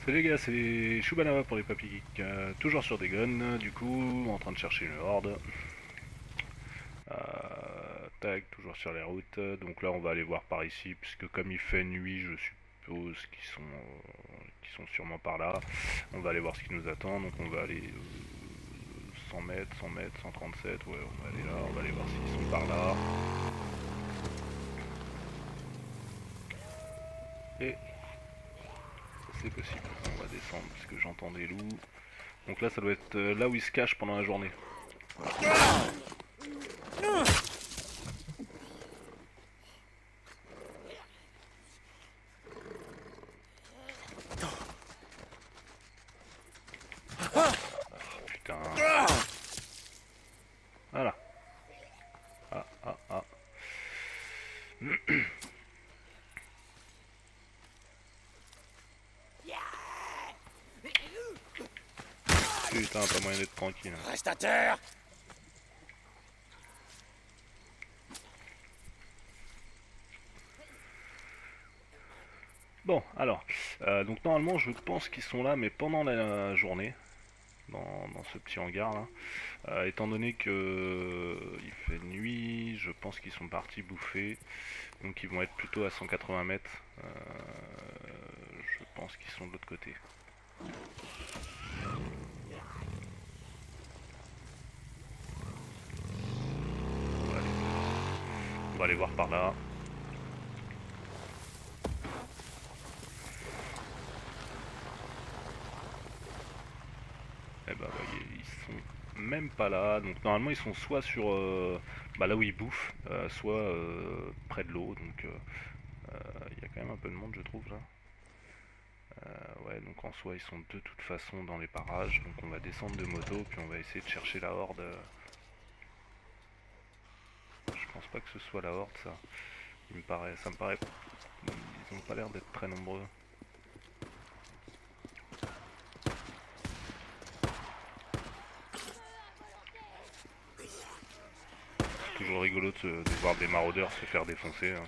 Salut les gars, c'est Shubanava pour les Papy Geeks. Toujours sur des guns, du coup, en train de chercher une horde. Tac, toujours sur les routes. Donc là, on va aller voir par ici, puisque comme il fait nuit, je suppose qu'ils sont sûrement par là. On va aller voir ce qui nous attend. Donc on va aller 100 mètres, 100 mètres, 137. Ouais, on va aller là, on va aller voir s'ils sont par là. Et c'est possible. On va descendre, puisque j'entends des loups. Donc là, ça doit être là où ils se cachent pendant la journée. Putain. Voilà. Ah, ah, ah. Putain, pas moyen d'être tranquille. Reste à terre! Bon, alors, donc normalement je pense qu'ils sont là, mais pendant la journée, dans ce petit hangar là. Étant donné que il fait nuit, je pense qu'ils sont partis bouffer, donc ils vont être plutôt à 180 mètres. Je pense qu'ils sont de l'autre côté. On va aller voir par là. Eh ben voyez, ils sont même pas là. Donc normalement ils sont soit sur là où ils bouffent, soit près de l'eau. Donc il y a quand même un peu de monde je trouve là. Ouais, donc en soi ils sont de toute façon dans les parages. Donc on va descendre de moto puis on va essayer de chercher la horde. Je pense pas que ce soit la horde ça. Ça me paraît. Ils ont pas l'air d'être très nombreux. Toujours rigolo de voir des maraudeurs se faire défoncer. Hein.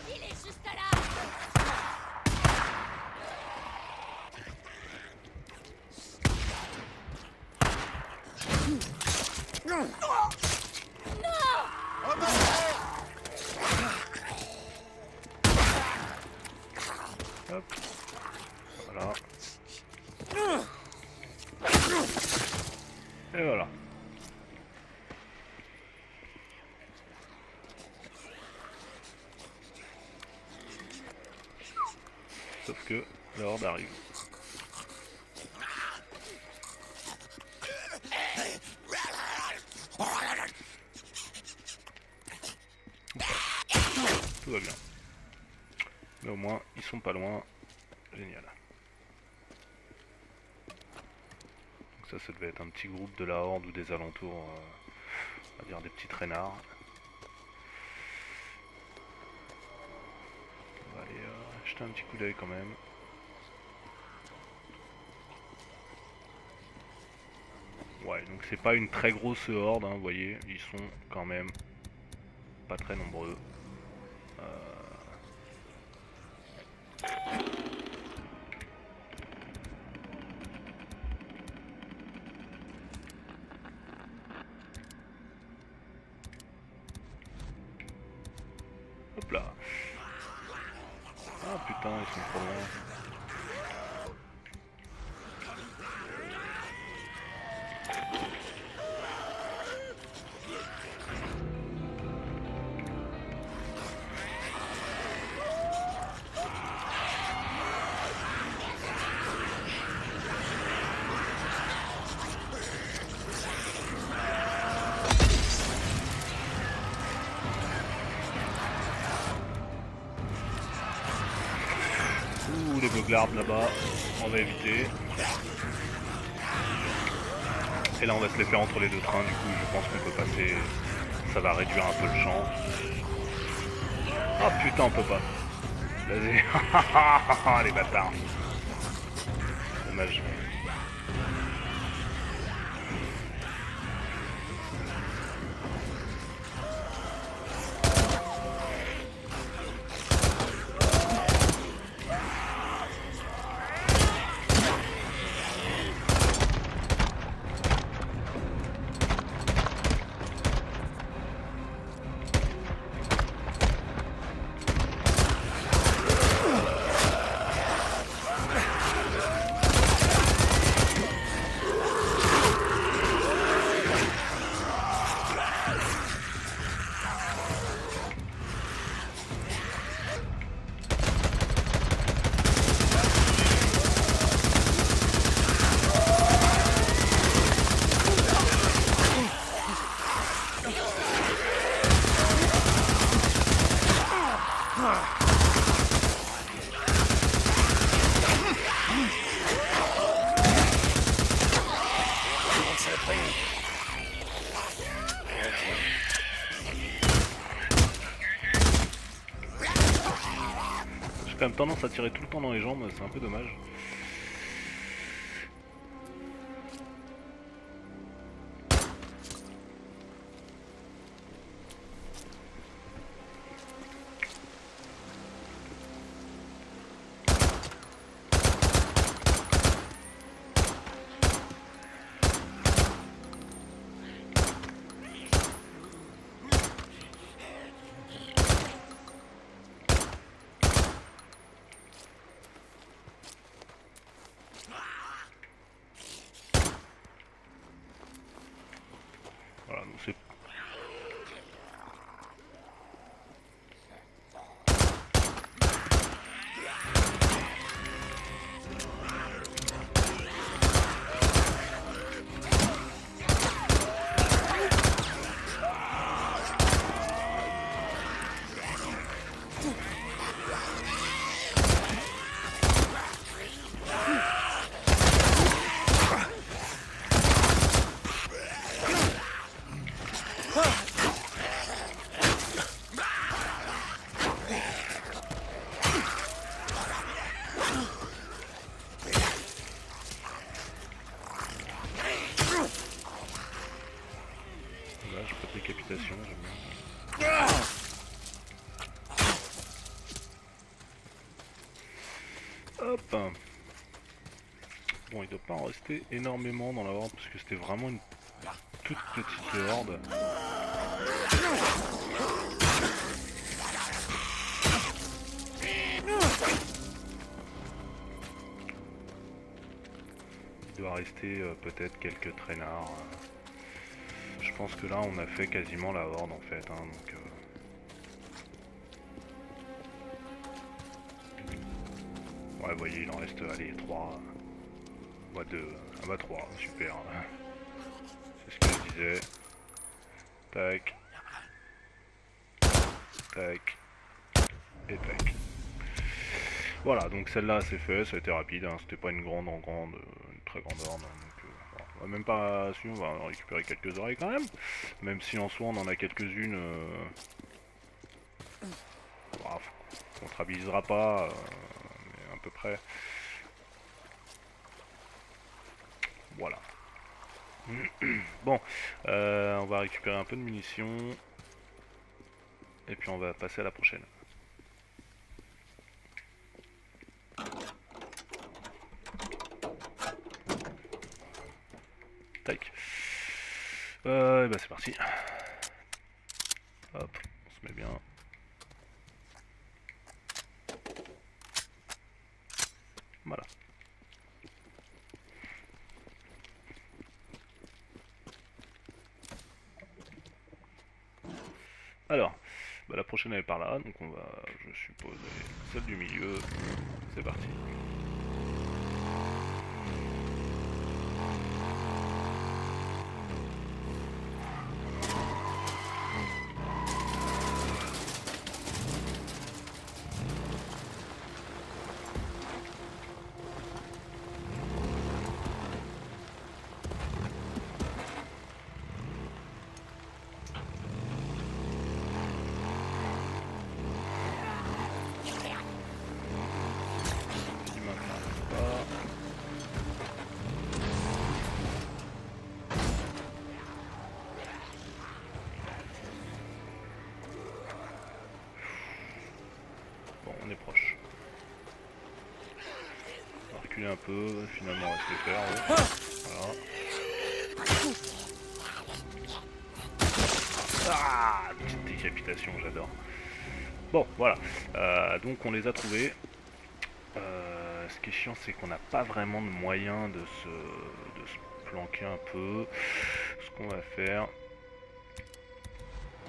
Il est juste là. Hop. Voilà. Et voilà. Sauf que la horde arrive. Tout va bien. Mais au moins, ils sont pas loin. Génial. Donc ça devait être un petit groupe de la horde ou des alentours. On va dire des petits traînards. On va aller jeter un petit coup d'œil quand même. Ouais, donc c'est pas une très grosse horde, hein, vous voyez, ils sont quand même pas très nombreux. Hop là. Ah putain, ils sont trop loin. Ouh, les beuglards là-bas, on va éviter. Et là on va se les faire entre les deux trains, du coup je pense qu'on peut passer, ça va réduire un peu le champ. Ah putain on peut pas. Vas-y, les bâtards. Dommage. quand même tendance à tirer tout le temps dans les jambes, c'est un peu dommage. Voilà, donc c'est... Là, je peux de décapitation, j'aime bien. Hop. Bon, il doit pas en rester énormément dans la horde, parce que c'était vraiment une toute petite horde. Il doit rester peut-être quelques traînards. Je pense que là on a fait quasiment la horde en fait, hein, donc ouais, vous voyez, il en reste, allez, 3. Bah 2, ah bah 3, super. C'est ce que je disais. Tac. Tac. Et tac. Voilà, donc celle-là c'est fait, ça a été rapide, hein, c'était pas une très grande horde. Hein, donc, on va même pas, si on va en récupérer quelques oreilles quand même, même si en soi on en a quelques-unes, on comptabilisera pas, mais à peu près. Voilà. Bon, on va récupérer un peu de munitions, et puis on va passer à la prochaine. Tac. Et bah c'est parti. Hop, on se met bien. Voilà. Alors, bah la prochaine elle est par là, donc on va, je suppose, celle du milieu. C'est parti. Bon, on est proche. On va reculer un peu, finalement on va se le faire. Ouais. Voilà. Ah, petite décapitation, j'adore. Bon, voilà. Donc on les a trouvés. Ce qui est chiant, c'est qu'on n'a pas vraiment de moyen de se planquer un peu. Ce qu'on va faire,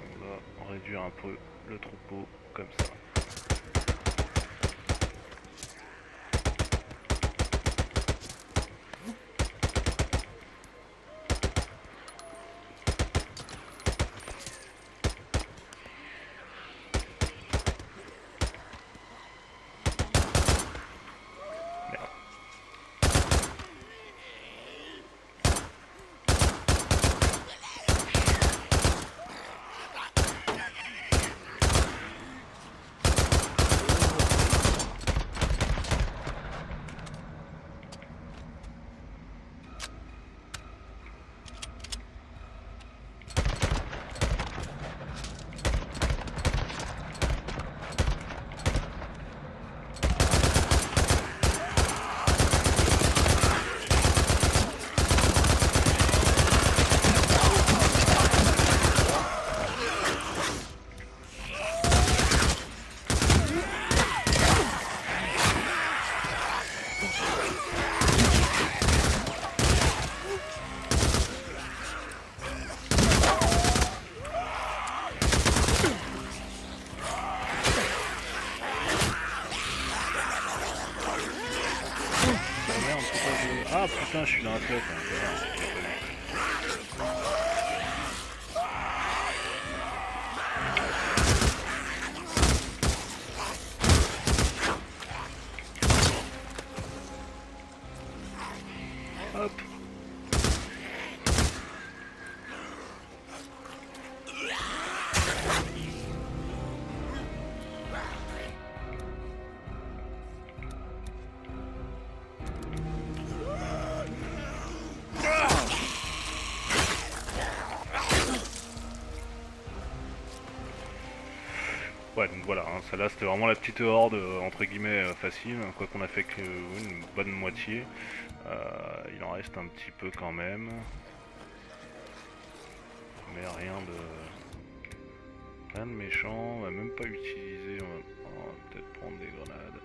on va réduire un peu le troupeau comme ça. je suis dans la flotte. Hein, ça va, j'ai pas vu. Hop. Ouais, donc voilà, hein, celle-là c'était vraiment la petite horde entre guillemets facile, quoi qu'on a fait que une bonne moitié. Il en reste un petit peu quand même. Mais rien de méchant, on va même pas utiliser, on va peut-être prendre des grenades.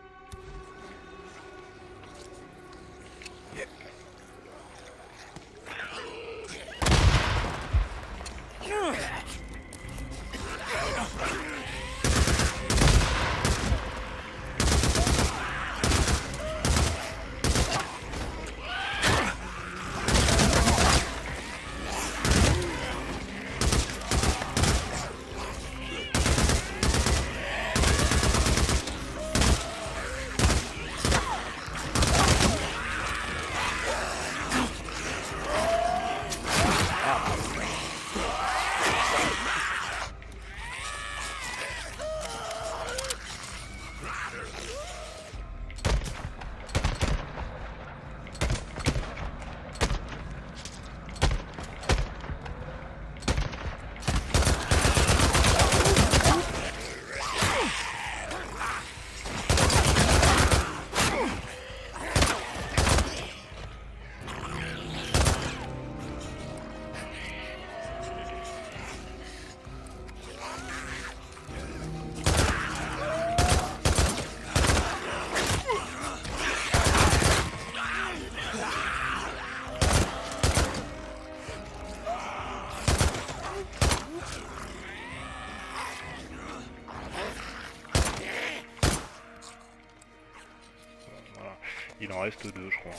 Voilà. Il en reste deux, je crois.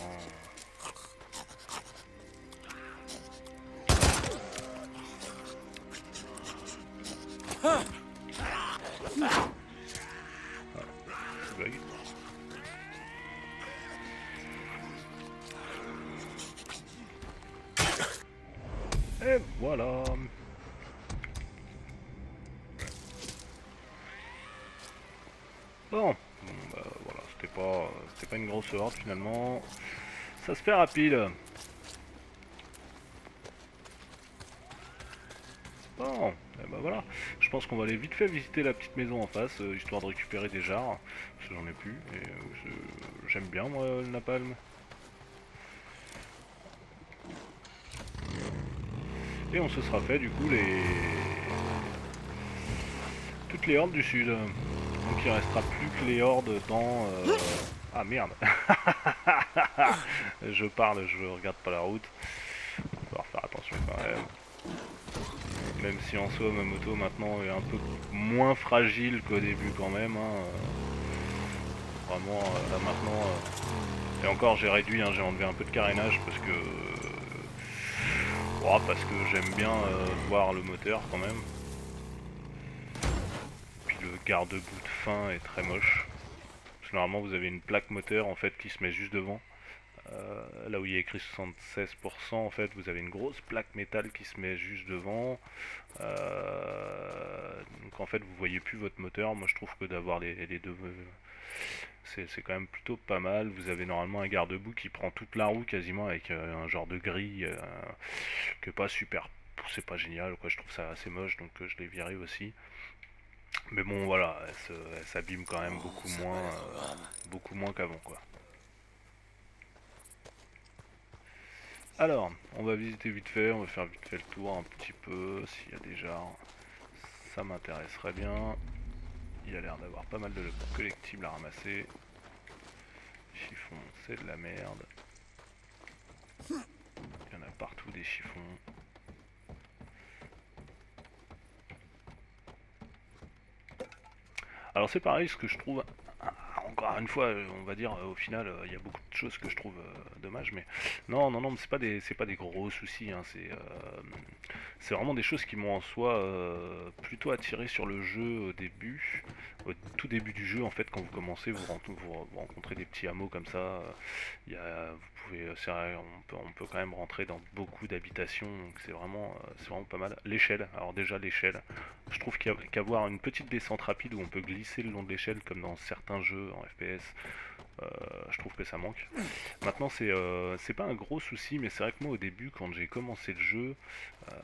Hein. Ah, bug. Et voilà. Bon, bah voilà, c'était pas une grosse horde finalement. Ça se fait rapide. Bon, et bah voilà. Je pense qu'on va aller vite fait visiter la petite maison en face, histoire de récupérer des jarres, parce que j'en ai plus, et j'aime bien moi le napalm. Et on se sera fait du coup toutes les hordes du sud. Donc il restera plus que les hordes dans... Ah merde. Je parle, je regarde pas la route. On va devoir faire attention quand même. Même si en soi ma moto maintenant est un peu moins fragile qu'au début quand même. Hein. Vraiment là maintenant... Et encore j'ai réduit, hein, j'ai enlevé un peu de carénage parce que... parce que j'aime bien voir le moteur quand même. Puis le garde-boue de fin est très moche. Parce que normalement vous avez une plaque moteur en fait qui se met juste devant. Là où il y a écrit 76%, en fait vous avez une grosse plaque métal qui se met juste devant. Donc en fait vous voyez plus votre moteur. Moi je trouve que d'avoir les deux, c'est quand même plutôt pas mal. Vous avez normalement un garde-boue qui prend toute la roue quasiment avec un genre de grille que pas super, c'est pas génial quoi. Je trouve ça assez moche donc je l'ai viré aussi. Mais bon voilà, elle s'abîme quand même beaucoup moins qu'avant quoi. Alors, on va visiter vite fait, on va faire vite fait le tour un petit peu, s'il y a des jarres, ça m'intéresserait bien. Il y a l'air d'avoir pas mal de collectibles à ramasser. Chiffon, c'est de la merde. Il y en a partout des chiffons. Alors c'est pareil, ce que je trouve encore une fois, on va dire, au final, il y a beaucoup de choses que je trouve dommages, mais non, non, non, c'est pas des gros soucis, hein, c'est vraiment des choses qui m'ont en soi plutôt attiré sur le jeu au début, au tout début du jeu, en fait, quand vous commencez, vous rencontrez des petits hameaux comme ça, vous pouvez, on peut quand même rentrer dans beaucoup d'habitations, donc c'est vraiment pas mal. L'échelle, alors déjà l'échelle, je trouve qu'avoir une petite descente rapide où on peut glisser le long de l'échelle comme dans certains jeux en FPS, je trouve que ça manque. Maintenant c'est pas un gros souci, mais c'est vrai que moi au début quand j'ai commencé le jeu, euh,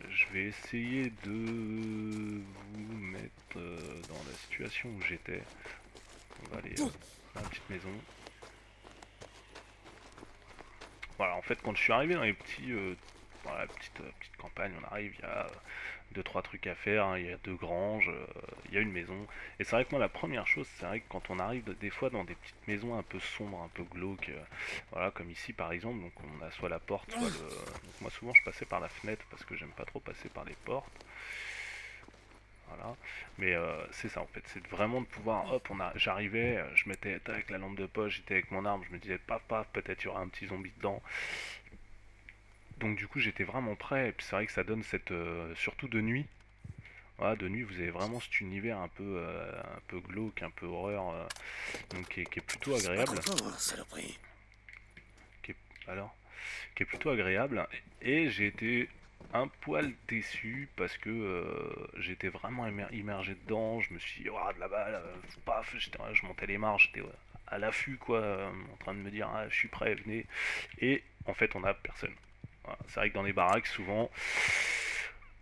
je vais essayer de vous mettre dans la situation où j'étais. On va aller dans la petite maison. Voilà, en fait quand je suis arrivé dans les dans la petite campagne, on arrive, il y a deux trois trucs à faire, hein. Il y a deux granges, il y a une maison. Et c'est vrai que moi la première chose, c'est vrai que quand on arrive des fois dans des petites maisons un peu sombres, un peu glauques, voilà comme ici par exemple, donc on a soit la porte, soit le. Donc moi souvent je passais par la fenêtre parce que j'aime pas trop passer par les portes. Voilà. Mais c'est ça en fait, c'est vraiment de pouvoir, hop, j'arrivais, je mettais avec la lampe de poche, j'étais avec mon arme, je me disais paf paf, peut-être il y aura un petit zombie dedans. Donc du coup j'étais vraiment prêt, et puis c'est vrai que ça donne cette, surtout de nuit. Voilà, de nuit, vous avez vraiment cet univers un peu glauque, un peu horreur, donc qui est plutôt C'est pas trop agréable. fort, saloperie. Qui est, alors, qui est plutôt agréable. Et j'ai été un poil déçu parce que j'étais vraiment immergé dedans. Je me suis dit, oh, de là-bas, paf, je montais les marches, j'étais à l'affût, quoi, en train de me dire, ah, je suis prêt, venez. Et en fait, on a personne. Voilà. C'est vrai que dans les baraques, souvent,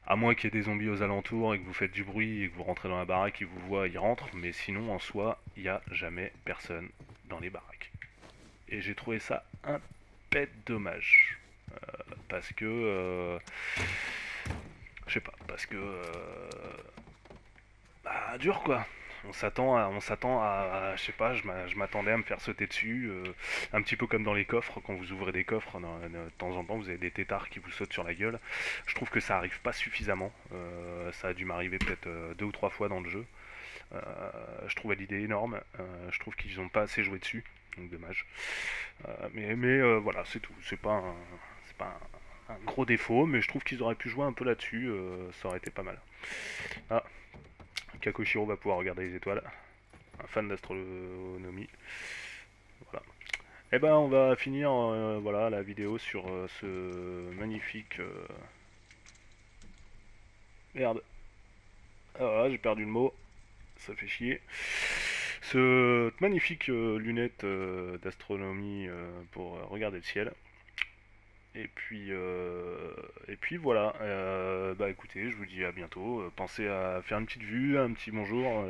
à moins qu'il y ait des zombies aux alentours et que vous faites du bruit et que vous rentrez dans la baraque, ils vous voient, ils rentrent, mais sinon en soi, il n'y a jamais personne dans les baraques. Et j'ai trouvé ça un pet dommage. Parce que. Je sais pas, parce que. Bah, dur quoi. Je sais pas, je m'attendais à me faire sauter dessus, un petit peu comme dans les coffres, quand vous ouvrez des coffres, de temps en temps vous avez des têtards qui vous sautent sur la gueule. Je trouve que ça arrive pas suffisamment, ça a dû m'arriver peut-être deux ou trois fois dans le jeu. Euh, je trouvais l'idée énorme, je trouve qu'ils ont pas assez joué dessus, donc dommage. Voilà, c'est tout, c'est pas un gros défaut, mais je trouve qu'ils auraient pu jouer un peu là-dessus, ça aurait été pas mal. Ah, Kakoshiro va pouvoir regarder les étoiles, un fan d'astronomie. Voilà. Et ben on va finir voilà la vidéo sur ce magnifique merde. Ah, voilà, j'ai perdu le mot, ça fait chier. Ce magnifique lunette d'astronomie pour regarder le ciel. Et puis voilà. Bah écoutez, je vous dis à bientôt. Pensez à faire une petite vue, un petit bonjour.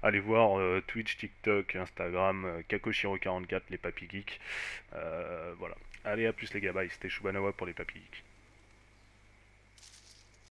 Allez voir Twitch, TikTok, Instagram, Kakoshiro44, les papy geeks. Voilà. Allez, à plus les gars, bye. C'était Shubanawa pour les papy geeks.